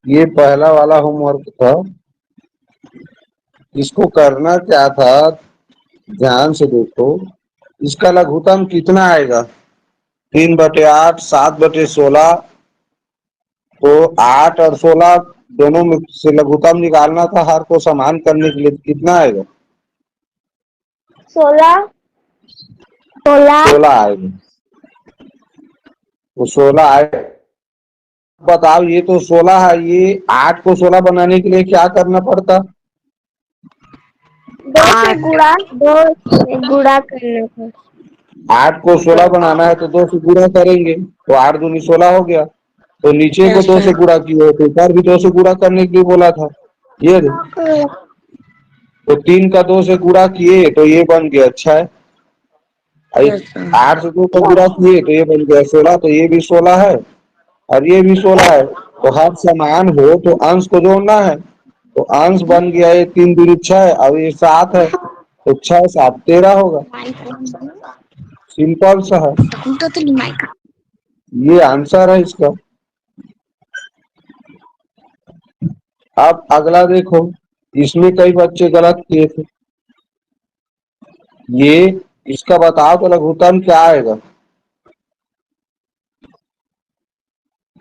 ये पहला वाला होमवर्क था। इसको करना क्या था, ध्यान से देखो। इसका लघुत्तम कितना आएगा? 3/8, 7/16। तो 8 और 16 दोनों में से लघुत्तम निकालना था हर को समान करने के लिए। कितना आएगा? 16। 16। 16 आएगा। तो 16 आए। बताओ, ये तो 16 है, ये 8 को 16 बनाने के लिए क्या करना पड़ता? 2 से गुणा करना था। 8 को 16 बनाना है तो 2 से गुणा करेंगे, तो 8 दूनी 16 हो गया। तो नीचे को 2 से गुणा किए, तो ऊपर भी 2 से गुणा करने के लिए बोला था। ये तो 3 का 2 से गुणा किए तो ये बन गया 6। 8 से 2 का गुणा किए तो ये बन गया 16। तो ये भी 16 है और ये भी 16 है। तो हर समान हो तो अंश को जोड़ना है। तो अंश बन गया, ये 3 दूनी 6, अब ये 7 है। तो 6 7 13 होगा। सिंपल सा है। ये आंसर है इसका। अब अगला देखो, इसमें कई बच्चे गलत किए थे। ये इसका बताओ तो लघुत्तम क्या आएगा?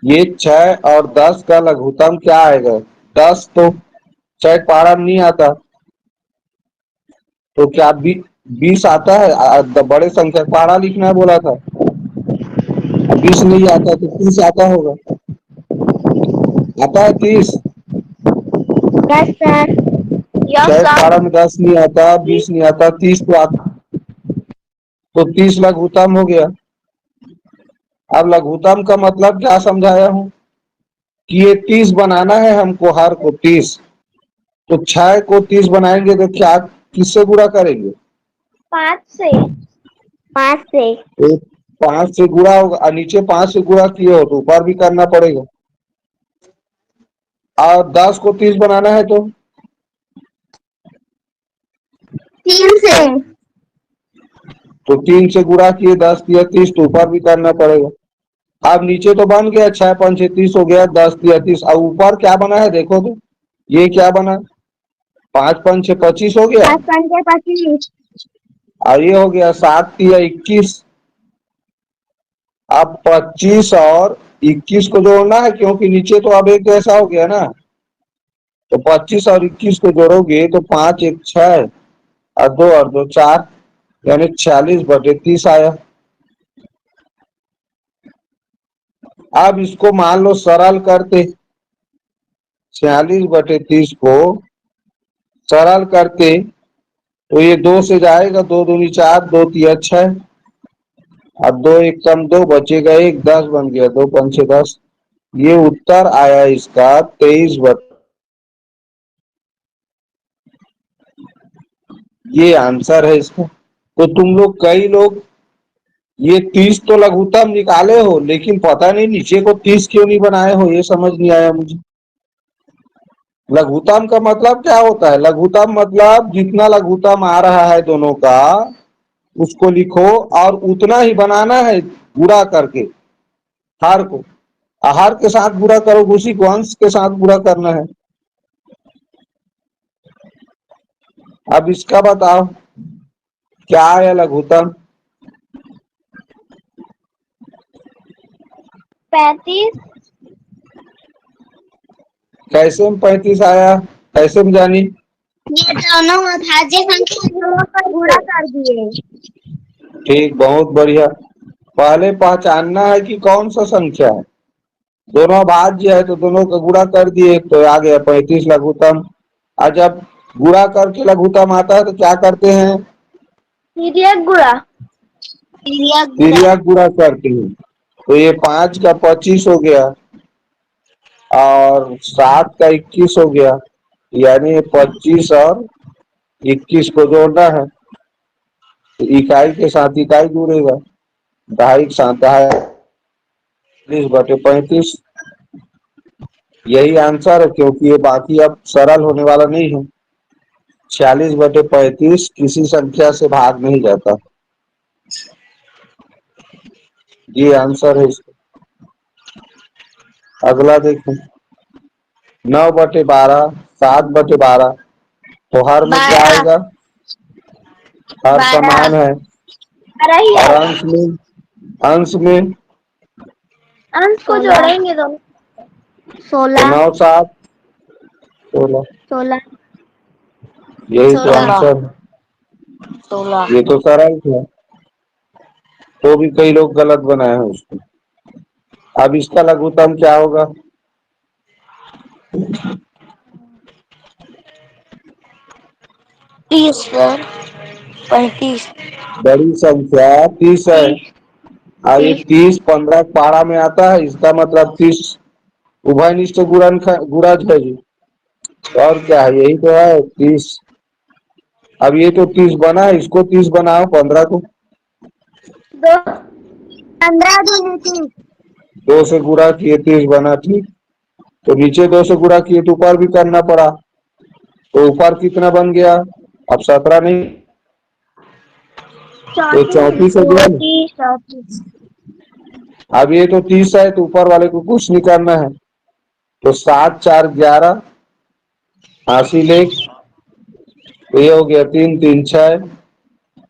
ये 6 और 10 का लघुत्तम क्या आएगा? 10 तो 6 पारा में नहीं आता, तो क्या 20 आता है? बड़े संख्या पारा लिखना है बोला था। 20 नहीं आता तो 30 आता होगा। आता है 30? Yes sir. Yes 6 sir. पारा में 10 नहीं आता, 20 नहीं आता, 30 तो आता। तो 30 लघुत्तम हो गया। अब लघुत्तम का मतलब क्या समझाया हूं कि ये 30 बनाना है हमको, हर को 30। तो 6 को 30 बनाएंगे तो क्या किससे गुणा करेंगे? 5 से। 5 से। तो 5 से गुणा होगा और नीचे 5 से गुणा किए हो तो ऊपर भी करना पड़ेगा। और 10 को 30 बनाना है तो 3 से। तो 3 से गुणा किए, 10 किया 30, तो ऊपर भी करना पड़ेगा। अब नीचे तो बन गया 6 5 30 हो गया, 10 तिया 30। अब ऊपर क्या बना है देखो तो, ये क्या बना? 5 5 25 हो गया। 5 पंजे 25। और ये हो गया 7 तिया 21। अब 25 और 21 को जोड़ना है, क्योंकि नीचे तो अब एक जैसा हो गया ना। तो 25 और 21 को जोड़ोगे तो 5 1 6 और 2 और 2 4, यानी 46/30 आया। अब इसको मान लो सरल करते, 46/30 को सरल करते तो ये 2 से जाएगा, 2 दूनी 4, 2 तिया 6। अब 2 1 कम 2 बचेगा 1, 10 बन गया, 2 पंचे 10। ये उत्तर आया इसका 23। ये आंसर है इसका। तो तुम लोग, कई लोग ये 30 तो लघुत्तम निकाले हो, लेकिन पता नहीं नीचे को 30 क्यों नहीं बनाए हो, ये समझ नहीं आया मुझे। लघुत्तम का मतलब क्या होता है? लघुत्तम मतलब जितना लघुत्तम आ रहा है दोनों का, उसको लिखो और उतना ही बनाना है गुणा करके हर को। हर के साथ गुणा करो, उसी को अंश के साथ गुणा करना है। अब इसका बताओ क्या है लघुत्तम? 35। कैसे में 35 आया? कैसे में जानी? ये दोनों अभाज्य संख्या जोड़कर गुणा कर दिए। ठीक, बहुत बढ़िया। पहले पहचानना है कि कौन सा संख्या है। दोनों अभाज्य है तो दोनों का गुणा कर दिए तो आ गया 35 लघुत्तम। और जब गुणा करके लघुत्तम आता है तो क्या करते हैं? तिर्यक गुणा। तिर्यक गुणा। तिर्यक गुणा करते हैं। तो ये 5 का 25 हो गया और 7 का 21 हो गया, यानी 25 और 21 को जोड़ना है। तो इकाई के साथ इकाई जुड़ेगा, दहाई के साथ दहाई, 40/35। यही आंसर है, क्योंकि ये बाकी अब सरल होने वाला नहीं है। 46/35 किसी संख्या से भाग नहीं जाता। ये आंसर है इसका। अगला देखो, 9/12, 7/12, तो हर में क्या 12 आएगा? हर 12 समान है 12 ही और आएगा। अंश में अंश को जोड़ेंगे दोनों। तो 16 9 7 16, 16 यही तो 16 आंसर है। 16 ये तो सरल है, तो भी कई लोग गलत बनाए हैं उसको। अब इसका लघुत्तम क्या होगा? 30 पर 35 बड़ी संख्या 30 है। 30 अब ये 30 30 15 पारा में आता है, इसका मतलब 30 उभयनिष्ठ गुणज है जी। तो और क्या है, यही तो है 30। अब ये तो 30 बना है, इसको 30 बनाओ 15 को। 15 दूनी 30। 2 से गुणा किए 30 बना, ठीक। तो नीचे 2 से गुणा किए तो ऊपर भी करना पड़ा, तो ऊपर कितना बन गया? अब 17 नहीं तो 34 हो गया ना। 34 अब ये तो 30 है, तो ऊपर वाले को कुछ नहीं करना है, तो 7 4 11 हासिल 1, तो ये हो गया 3 3 6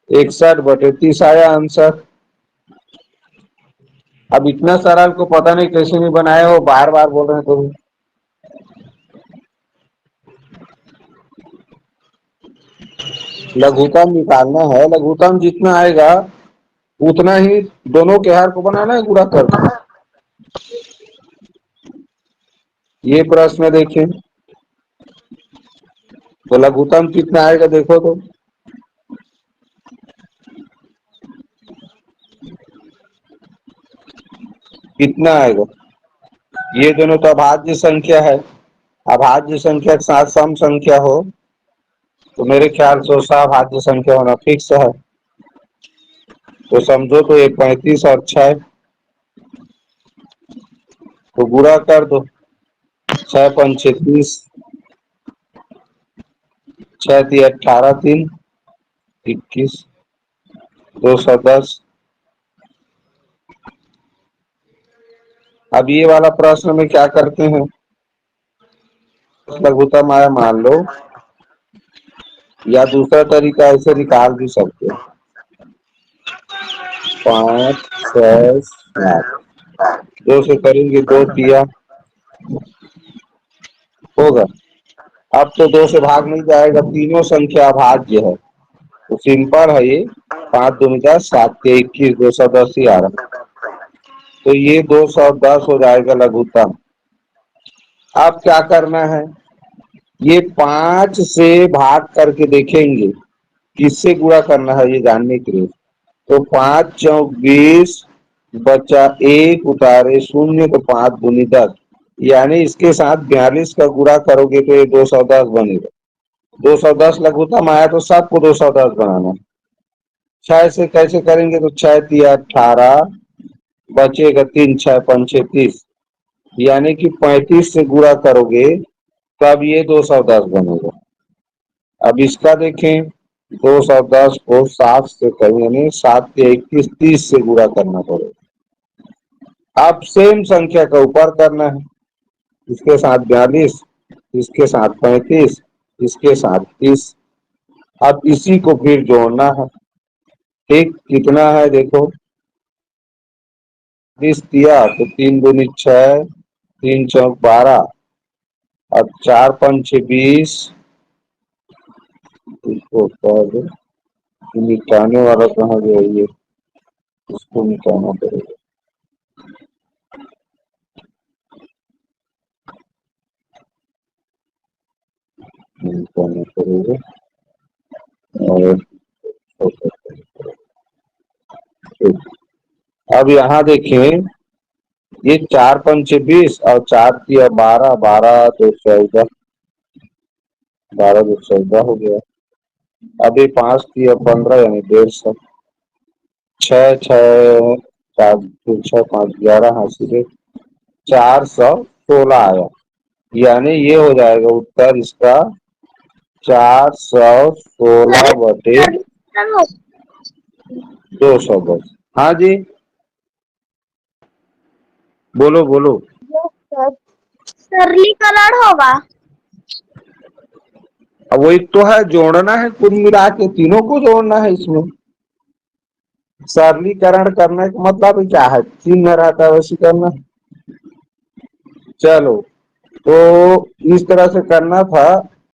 61/30 आया आंसर। अब इतना सरल को पता नहीं कैसे नहीं बनाए हो, बार बार बोल रहे हैं तो। लघुत्तम निकालना है, लघुत्तम जितना आएगा उतना ही दोनों के हर को बनाना है, गुणा कर दो। ये प्रश्न देखें तो लघुत्तम कितना आएगा देखो तो। कितना आएगा? ये दोनों तो अभाज्य संख्या है, अभाज्य संख्या के साथ सम संख्या हो तो मेरे ख्याल से सभाज्य संख्या होना फिक्स है। तो समझो तो ये 35 और 6 तो गुणा कर दो। 6 5 36, 6 3 18 3 21, 210। अब ये वाला प्रश्न में क्या करते हैं, लघुत्तम आया मान लो, या दूसरा तरीका ऐसे निकाल भी सकते हो। 5 6 7, 2 से करेंगे 2 दिया होगा। अब तो 2 से भाग नहीं जाएगा, तीनों संख्या अभाज्य है, तो सिंपल है ये। 5 दूनी 10, 7 के 21, 210 ही आ रहा, तो ये 210 हो जाएगा लघुत्तम। अब क्या करना है, ये 5 से भाग करके देखेंगे किससे गुणा करना है ये जानने के लिए। तो 5 चौक 20, बचा 1, उतारे 0, तो 5 दूनी 10, यानी इसके साथ 42 का गुणा करोगे तो ये 210 बनेगा। 210 लघुत्तम आया तो सबको 210 बनाना। 6 से कैसे करेंगे, तो 6 3 18, बचेगा 3 6 5 30, यानी कि 35 से गुणा करोगे तब ये 210 बनेगा। अब इसका देखें, 210 को 7 से करें, यानी 7 के 21, 30 से गुणा करना पड़ेगा। अब सेम संख्या का ऊपर करना है, इसके साथ 42, इसके साथ 35, इसके साथ 30। अब इसी को फिर जोड़ना है, ठीक। कितना है देखो, 30 दिया तो 3 दूनी 6, 3 चौक 12, अब 4 5 20, इसको कर, मिटाने वाला कहाँ गया ये, इसको मिटाना पड़ेगा। मिटाना पड़ेगा और अब यहाँ देखें, ये 4 5 20 और 4 किया 12, 12 2 14, 12 2 14 हो गया। अभी 5 किया 15, यानी 150। 6 6 4 6 5 11 हासिल 416 आया, यानी ये हो जाएगा उत्तर इसका 416/210। हाँ जी, बोलो बोलो। सरलीकरण होगा। अब वही तो है, जोड़ना है, कुल मिला के तीनों को जोड़ना है इसमें। सरलीकरण करने का मतलब क्या है, चिन्ह रहता है वैसे करना। चलो, तो इस तरह से करना था।